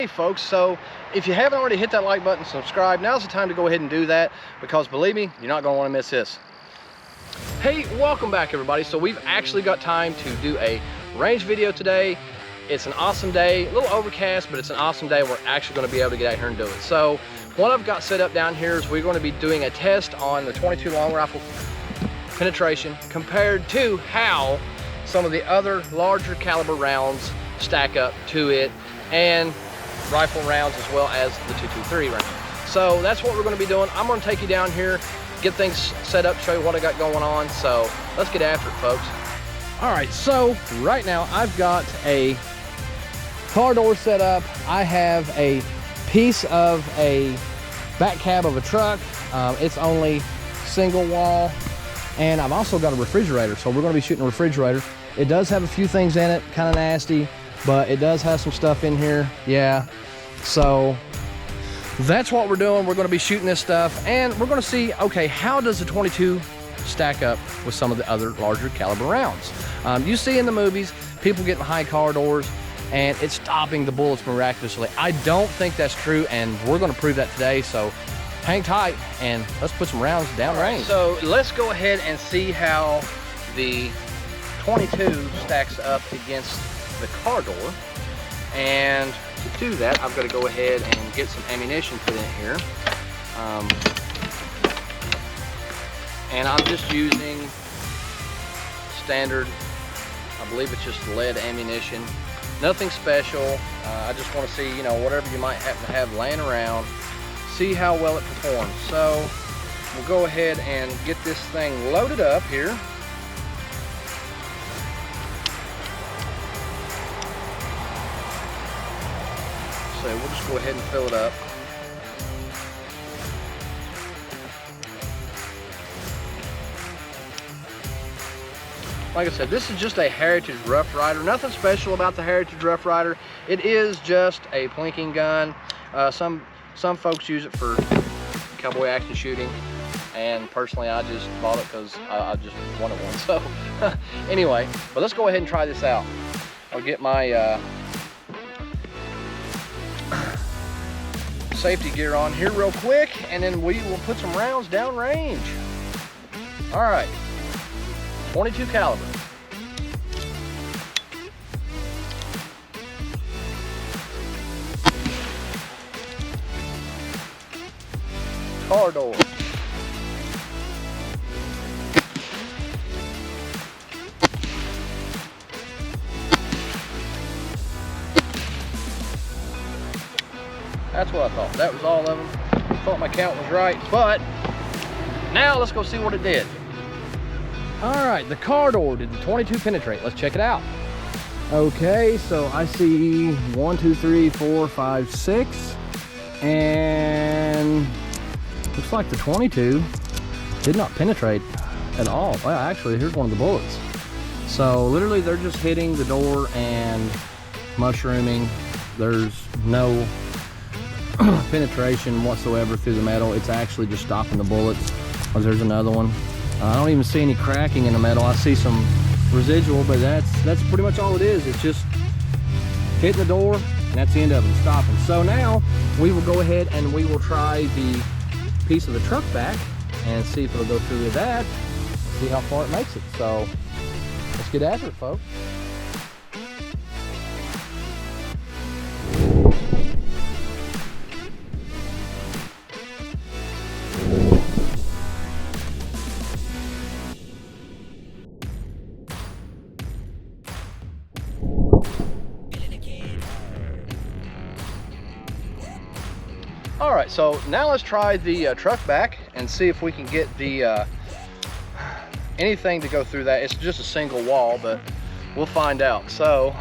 Alrighty folks, so if you haven't already hit that like button, subscribe, now's the time to go ahead and do that, because believe me, you're not going to want to miss this. Hey, welcome back everybody. So we've actually got time to do a range video today. It's an awesome day, a little overcast, but it's an awesome day. We're actually going to be able to get out here and do it. So what I've got set up down here is we're going to be doing a test on the 22 long rifle penetration compared to how some of the other larger caliber rounds stack up to it, and rifle rounds as well as the 223 round. So that's what we're going to be doing. I'm going to take you down here, get things set up, show you what I got going on. So let's get after it, folks. All right, so right now I've got a car door set up. I have a piece of a back cab of a truck. It's only single wall, and I've also got a refrigerator. So we're going to be shooting a refrigerator. It does have a few things in it, kind of nasty, but it does have some stuff in here. Yeah, so that's what we're doing. We're going to be shooting this stuff, and we're going to see, okay, how does the 22 stack up with some of the other larger caliber rounds? You see in the movies, people getting high car doors, and it's stopping the bullets miraculously. I don't think that's true, and we're going to prove that today. So hang tight, and let's put some rounds down range. So let's go ahead and see how the 22 stacks up against the car door. And to do that, I've got to go ahead and get some ammunition put in here. And I'm just using standard, I believe it's just lead ammunition. Nothing special. I just want to see, you know, whatever you might happen to have laying around, see how well it performs. So we'll go ahead and get this thing loaded up here. So we'll just go ahead and fill it up. Like I said, this is just a Heritage Rough Rider. Nothing special about the Heritage Rough Rider. It is just a plinking gun. Some folks use it for cowboy action shooting, and personally I just bought it because I just wanted one. So anyway, but let's go ahead and try this out. I'll get my safety gear on here real quick, and then we will put some rounds down range. All right, 22 caliber. Car door. That's what I thought. That was all of them. I thought my count was right, but now let's go see what it did. All right, the car door, did the 22 penetrate? Let's check it out. Okay, so I see 1, 2, 3, 4, 5, 6, and looks like the 22 did not penetrate at all. Well, actually, here's one of the bullets. So literally they're just hitting the door and mushrooming. There's no penetration whatsoever through the metal. It's actually just stopping the bullets. Oh, there's another one. I don't even see any cracking in the metal. I see some residual, but that's pretty much all it is. It's just hitting the door, and that's the end of it, stopping. So now we will go ahead and we will try the piece of the truck back and see if it'll go through with that, see how far it makes it. So let's get after it, folks. All right, so now let's try the truck back and see if we can get the anything to go through that. It's just a single wall, but we'll find out. So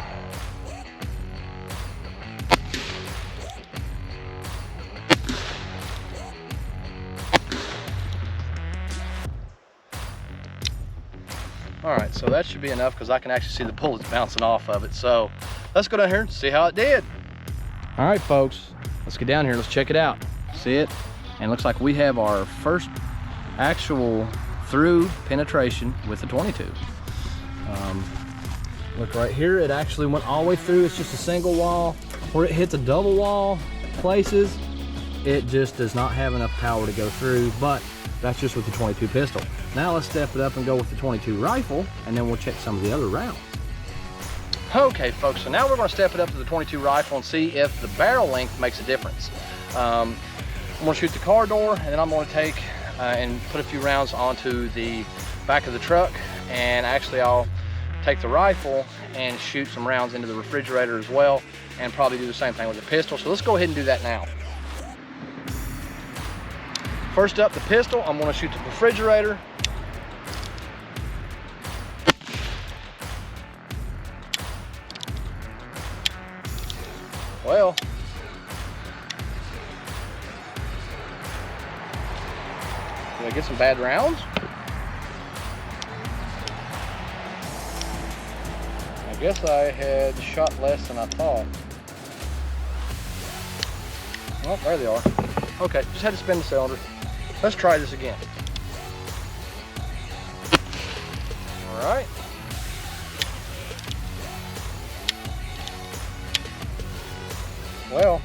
all right, so that should be enough because I can actually see the bullets bouncing off of it. So let's go down here and see how it did. All right, folks. Let's get down here, let's check it out. See it? And it looks like we have our first actual through penetration with the 22. Look right here, it actually went all the way through. It's just a single wall. Where it hits a double wall places, it just does not have enough power to go through, but that's just with the 22 pistol. Now let's step it up and go with the 22 rifle, and then we'll check some of the other rounds. Okay folks, so now we're gonna step it up to the 22 rifle and see if the barrel length makes a difference. I'm gonna shoot the car door, and then I'm gonna take and put a few rounds onto the back of the truck, and actually I'll take the rifle and shoot some rounds into the refrigerator as well, and probably do the same thing with the pistol. So let's go ahead and do that now. First up, the pistol, I'm gonna shoot the refrigerator. Well, did I get some bad rounds? I guess I had shot less than I thought. Oh, there they are. Okay, just had to spin the cylinder. Let's try this again. All right. Well,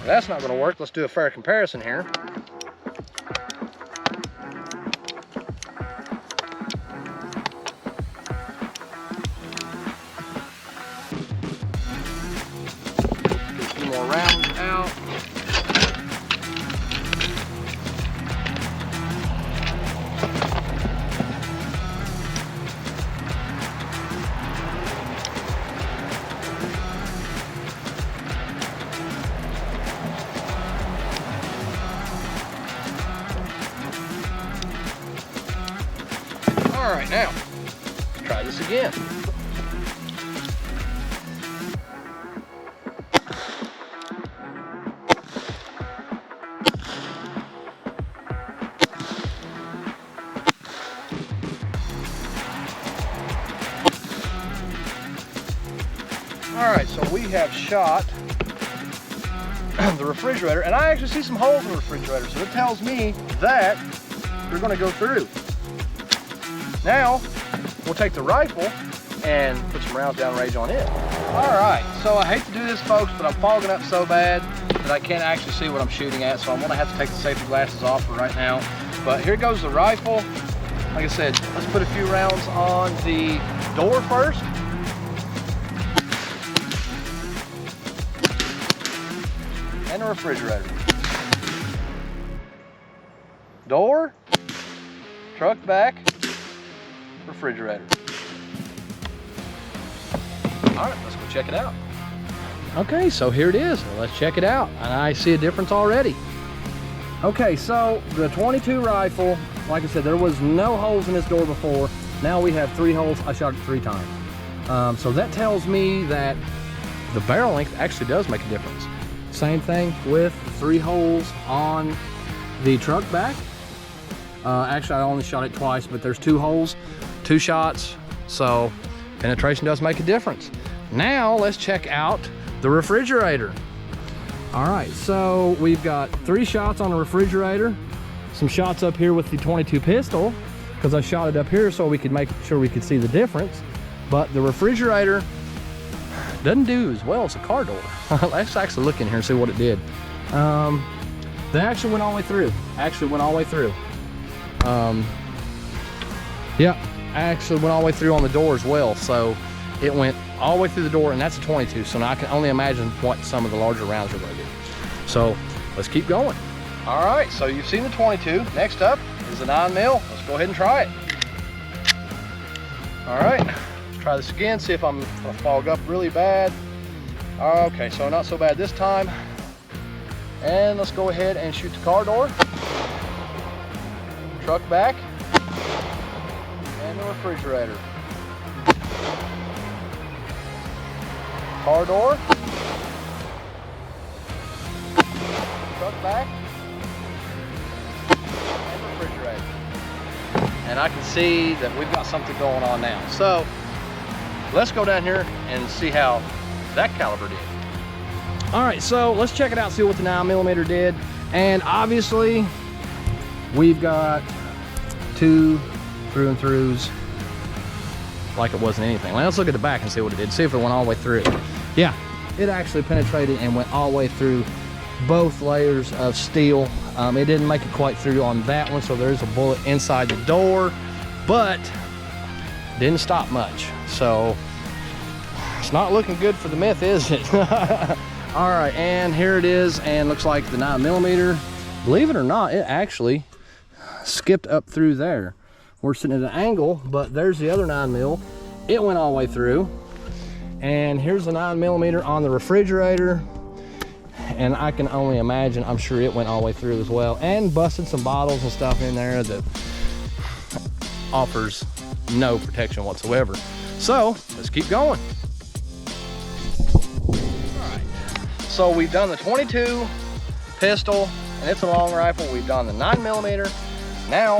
that's not going to work. Let's do a fair comparison here. Get a few more rounds out. All right, now, let's try this again. All right, so we have shot the refrigerator, and I actually see some holes in the refrigerator, so it tells me that they're gonna go through. Now, we'll take the rifle and put some rounds downrange on it. All right, so I hate to do this, folks, but I'm fogging up so bad that I can't actually see what I'm shooting at, so I'm gonna have to take the safety glasses off for right now. But here goes the rifle. Like I said, let's put a few rounds on the door first. And the refrigerator. Door, truck back, refrigerator. All right, let's go check it out. Okay, so here it is. Let's check it out. And I see a difference already. Okay, so the 22 rifle, like I said, there was no holes in this door before. Now we have 3 holes. I shot it 3 times. So that tells me that the barrel length actually does make a difference. Same thing with 3 holes on the truck back. Actually, I only shot it twice, but there's 2 holes, 2 shots, so penetration does make a difference. Now let's check out the refrigerator. All right, so we've got 3 shots on the refrigerator, some shots up here with the 22 pistol, because I shot it up here so we could make sure we could see the difference. But the refrigerator doesn't do as well as a car door. Let's actually look in here and see what it did. They actually went all the way through. Yeah, I actually went all the way through on the door as well. So it went all the way through the door, and that's a 22. So now I can only imagine what some of the larger rounds are going to do. So let's keep going. All right, so you've seen the 22. Next up is the 9mm. Let's go ahead and try it. All right, let's try this again, see if I'm gonna fog up really bad. Okay, so not so bad this time. And let's go ahead and shoot the car door, truck back, and the refrigerator. Car door, truck back, and refrigerator. And I can see that we've got something going on now. So let's go down here and see how that caliber did. All right, so let's check it out, see what the 9mm did. And obviously we've got 2 through and throughs like it wasn't anything. Well, let's look at the back and see what it did. See if it went all the way through. Yeah, it actually penetrated and went all the way through both layers of steel. It didn't make it quite through on that one, so there's a bullet inside the door, but didn't stop much. So it's not looking good for the myth, is it? All right, and here it is, and looks like the 9mm. Believe it or not, it actually skipped up through there. We're sitting at an angle, but there's the other 9mm. It went all the way through. And here's the 9mm on the refrigerator. And I can only imagine, I'm sure it went all the way through as well. And busted some bottles and stuff in there that offers no protection whatsoever. So, let's keep going. All right. So we've done the 22 pistol, and it's a long rifle. We've done the 9mm. Now,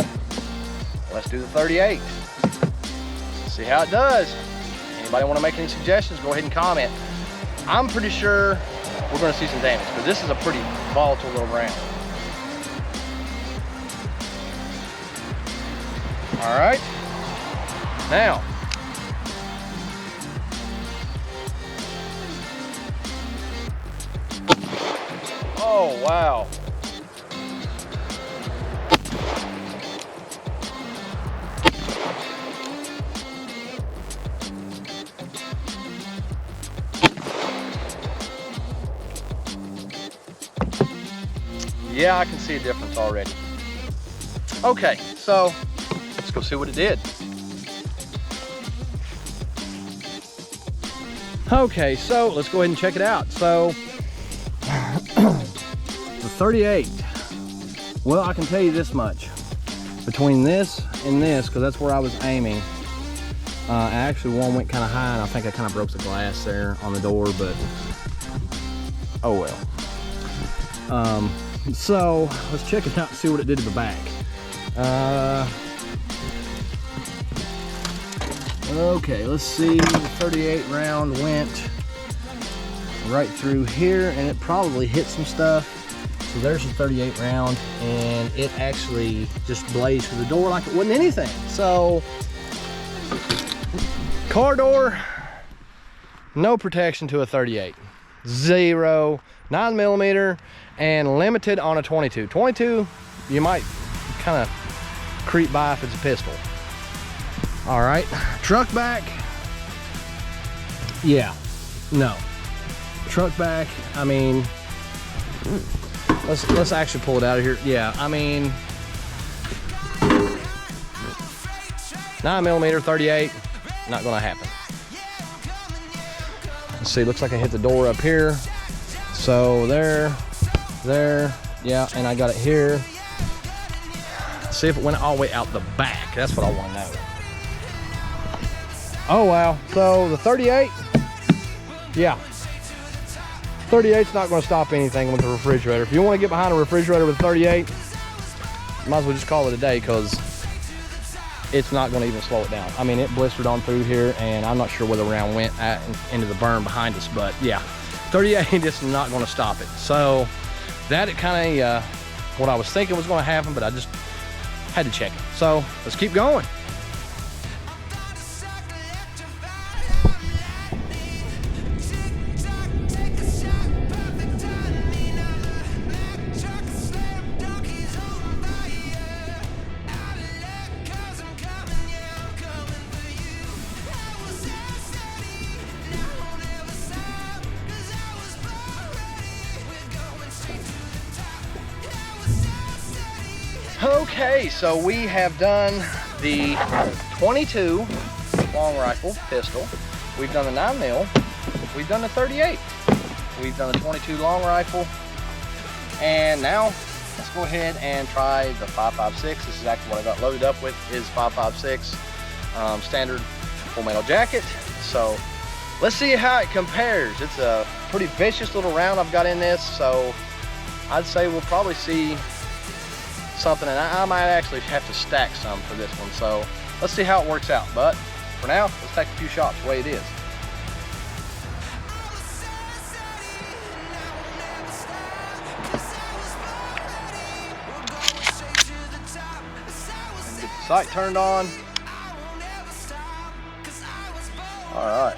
let's do the 38. See how it does. Anybody want to make any suggestions, go ahead and comment. I'm pretty sure we're going to see some damage, because this is a pretty volatile little round. All right. Now, oh wow. Yeah, I can see a difference already. Okay, so let's go see what it did. Okay, so let's go ahead and check it out. So the 38, well, I can tell you this much. Between this and this, because that's where I was aiming, actually one went kind of high, and I think I kind of broke the glass there on the door, but oh well. So let's check it out and see what it did to the back. Okay, let's see. The 38 round went right through here, and it probably hit some stuff. So there's the 38 round, and it actually just blazed through the door like it wasn't anything. So car door, no protection to a 38, 0, 9mm, and limited on a 22. 22, you might kind of creep by if it's a pistol. All right, truck back. Yeah, no. Truck back, I mean, let's actually pull it out of here. Yeah, I mean, 9mm, 38, not gonna happen. Let's see, looks like I hit the door up here. So there, yeah, and I got it here. See if it went all the way out the back. That's what I want to know. Oh wow, so the 38, yeah, 38's not going to stop anything with the refrigerator. If you want to get behind a refrigerator with 38, might as well just call it a day, because it's not going to even slow it down. I mean, it blistered on through here, and I'm not sure where the round went into the berm behind us, but yeah, 38 is not going to stop it. So that kind of what I was thinking was going to happen, but I just had to check it. So let's keep going. Okay, so we have done the 22 long rifle pistol. We've done the 9mm. We've done the 38. We've done the 22 long rifle. And now let's go ahead and try the 5.56. This is actually what I got loaded up with, is 5.56 standard full metal jacket. So let's see how it compares. It's a pretty vicious little round I've got in this, so I'd say we'll probably see something, and I might actually have to stack some for this one. So let's see how it works out. But for now, let's take a few shots the way it is. Get the Sight turned on. All right.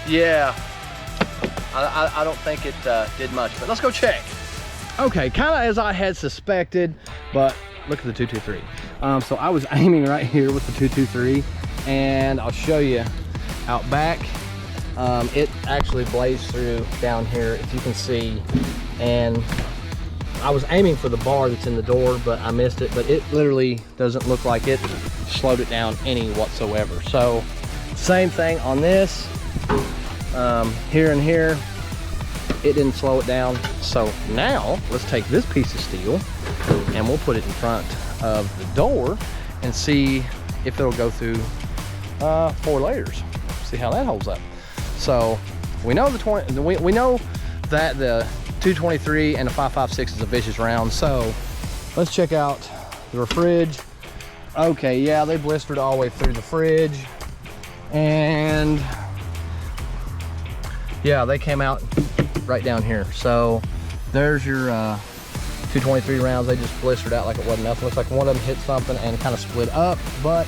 Yeah, I don't think it did much, but let's go check. Okay, kind of as I had suspected, but look at the 223. So I was aiming right here with the 223, and I'll show you out back. It actually blazed through down here, if you can see, and I was aiming for the bar that's in the door, but I missed it. But it literally doesn't look like it slowed it down any whatsoever. So same thing on this. Here and here, it didn't slow it down. So now let's take this piece of steel and we'll put it in front of the door and see if it'll go through 4 layers. See how that holds up. So we know we know that the 223 and the 5.56 is a vicious round. So let's check out the fridge. Okay, yeah, they blistered all the way through the fridge, and yeah, they came out right down here. So there's your 223 rounds. They just blistered out like it wasn't nothing. Looks like one of them hit something and kind of split up, but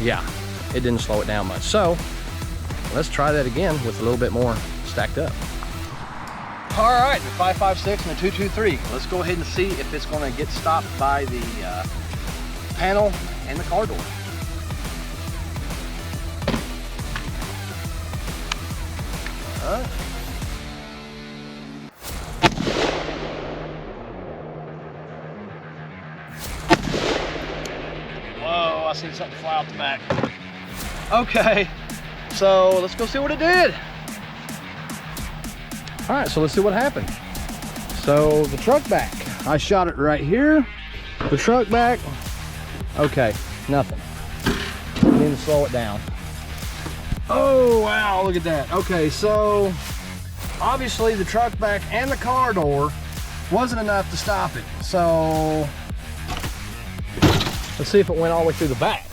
yeah, it didn't slow it down much. So let's try that again with a little bit more stacked up. All right, the 5.56 and the 223. Let's go ahead and see if it's going to get stopped by the panel and the car door. Whoa, I see something fly out the back. Okay, so let's go see what it did. All right, so let's see what happened. So the truck back, I shot it right here. The truck back, okay, nothing. I need to slow it down. Oh, wow, look at that. Okay, so obviously the truck back and the car door wasn't enough to stop it. So let's see if it went all the way through the back.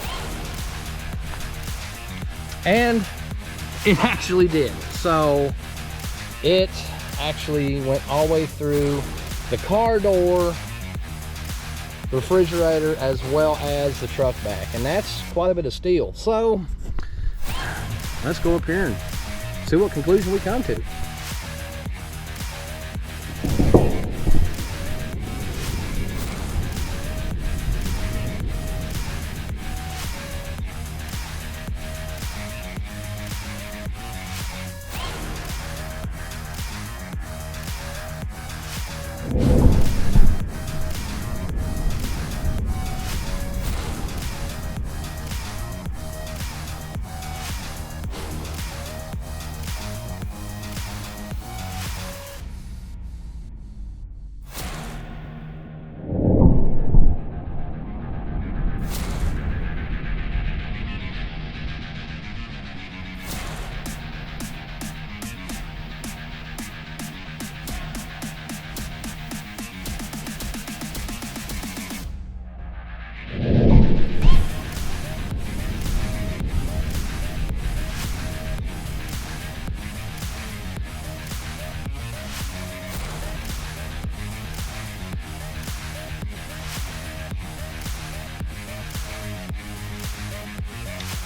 And it actually did. So it actually went all the way through the car door, the refrigerator, as well as the truck back. And that's quite a bit of steel. So let's go up here and see what conclusion we come to.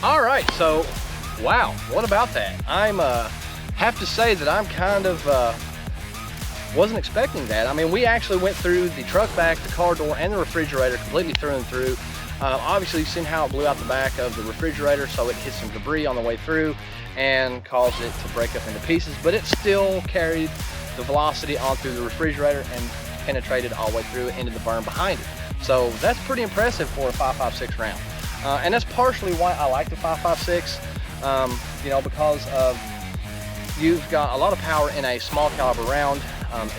All right, so wow, what about that? I'm have to say that I'm kind of wasn't expecting that. I mean, we actually went through the truck back, the car door, and the refrigerator completely through and through. Obviously, you've seen how it blew out the back of the refrigerator, so it hit some debris on the way through and caused it to break up into pieces, but it still carried the velocity on through the refrigerator and penetrated all the way through into the berm behind it. So that's pretty impressive for a 5.56 round. And that's partially why I like the 5.56, you know, because of you've got a lot of power in a small caliber round.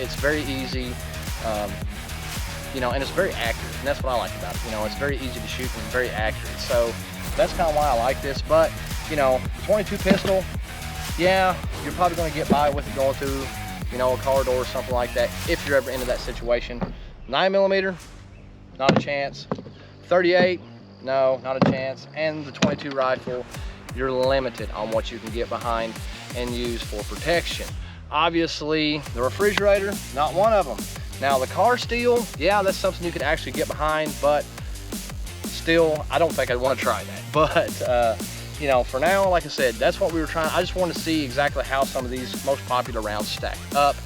It's very easy, you know, and it's very accurate, and that's what I like about it. You know, it's very easy to shoot and very accurate. So that's kind of why I like this. But, you know, 22 pistol, yeah, you're probably going to get by with it going through, you know, a car door or something like that if you're ever into that situation. 9mm, not a chance. 38. No, not a chance. And the 22 rifle, you're limited on what you can get behind and use for protection. Obviously, the refrigerator, not one of them. Now the car steel, yeah, that's something you could actually get behind, but still, I don't think I'd want to try that. But, you know, for now, like I said, that's what we were trying. I just wanted to see exactly how some of these most popular rounds stack up.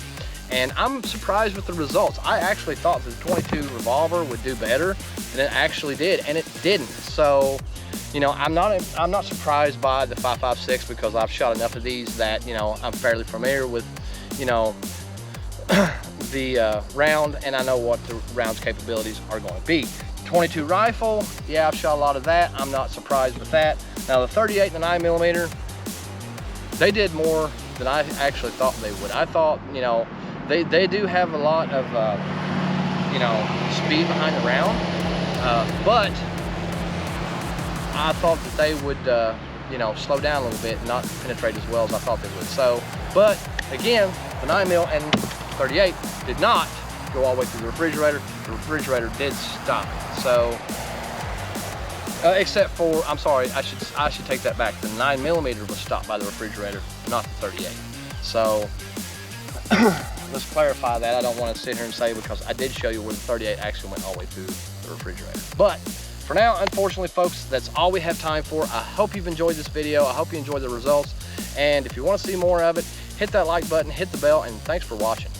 And I'm surprised with the results. I actually thought the 22 revolver would do better than it actually did, and it didn't. So, you know, I'm not surprised by the 5.56 because I've shot enough of these that, you know, I'm fairly familiar with, you know, the round, and I know what the round's capabilities are going to be. 22 rifle, yeah, I've shot a lot of that. I'm not surprised with that. Now the 38 and the 9mm, they did more than I actually thought they would. I thought, you know, they do have a lot of, you know, speed behind the round, but I thought that they would, you know, slow down a little bit and not penetrate as well as I thought they would. So, but again, the 9mm and 38 did not go all the way through the refrigerator. The refrigerator did stop it. So, except for, I'm sorry, I should take that back. The 9mm was stopped by the refrigerator, not the 38. So, let's clarify that. I don't want to sit here and say, because I did show you where the 38 actually went all the way through the refrigerator. But for now, unfortunately, folks, that's all we have time for. I hope you've enjoyed this video. I hope you enjoyed the results. And if you want to see more of it, hit that like button, hit the bell, and thanks for watching.